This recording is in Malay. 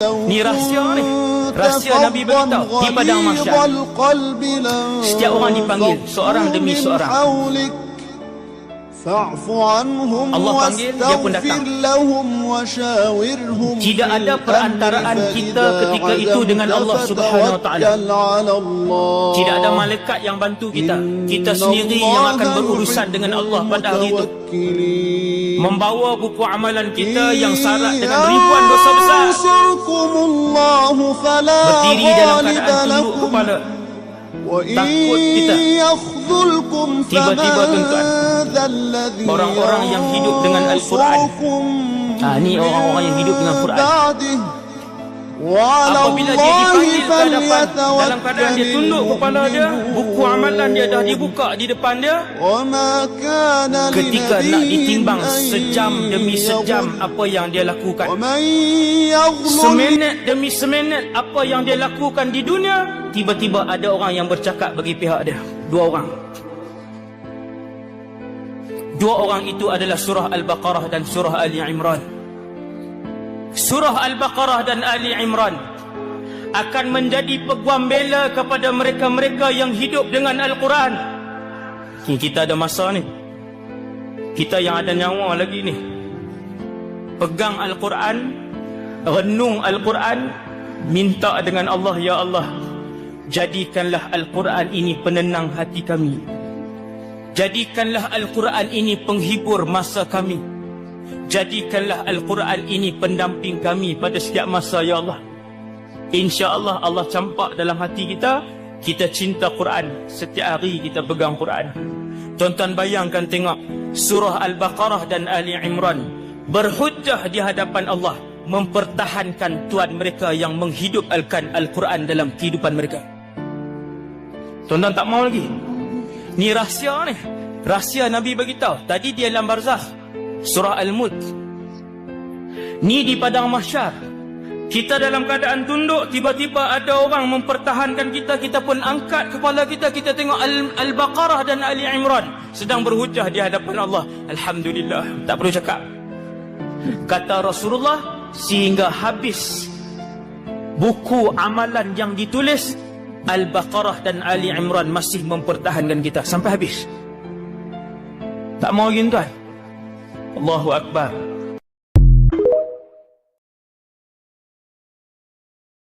Ni rahsia ni. Rahsia Nabi beritahu di padang mahsyar. Setiap orang dipanggil seorang demi seorang. Allah panggil, dia pun datang. Tidak ada perantaraan kita ketika itu dengan Allah Subhanahu Wa Taala. Tidak ada malaikat yang bantu kita. Kita sendiri yang akan berurusan dengan Allah pada hari itu. Membawa buku amalan kita yang syarat dengan ribuan dosa besar. Berdiri dalam keadaan tunduk kepala. Takut kita. Tiba-tiba tuan-tuan, orang-orang yang hidup dengan Al-Quran. Ini orang-orang yang hidup dengan Quran. Apabila dia dipanggil ke hadapan, dalam keadaan dia tunduk kepala dia, buku amalan dia dah dibuka di depan dia. Ketika nak ditimbang sejam demi sejam apa yang dia lakukan, seminit demi seminit apa yang dia lakukan di dunia, tiba-tiba ada orang yang bercakap bagi pihak dia. Dua orang itu adalah surah Al-Baqarah dan surah Ali Imran. Surah Al-Baqarah dan Ali Imran akan menjadi peguam bela kepada mereka-mereka yang hidup dengan Al-Quran. Kita ada masa ni, kita yang ada nyawa lagi ni, pegang Al-Quran, renung Al-Quran, minta dengan Allah, ya Allah, jadikanlah Al-Quran ini penenang hati kami. Jadikanlah Al-Quran ini penghibur masa kami. Jadikanlah Al-Quran ini pendamping kami pada setiap masa, ya Allah. InsyaAllah Allah campak dalam hati kita, kita cinta Quran. Setiap hari kita pegang Quran. Tuan-tuan bayangkan, tengok surah Al-Baqarah dan Ali Imran berhujjah di hadapan Allah, mempertahankan tuan mereka yang menghidupkan Al-Quran dalam kehidupan mereka. Tuan-tuan tak mau lagi? Ni rahsia ni. Rahsia Nabi beritahu. Tadi dia dalam barzakh, surah Al-Mulk. Ni di padang mahsyar, kita dalam keadaan tunduk, tiba-tiba ada orang mempertahankan kita. Kita pun angkat kepala kita, kita tengok Al-Baqarah dan Ali Imran sedang berhujjah di hadapan Allah. Alhamdulillah, tak perlu cakap. Kata Rasulullah, sehingga habis buku amalan yang ditulis, Al-Baqarah dan Ali Imran masih mempertahankan kita sampai habis. Tak mau lagi tuan. Allahu Akbar.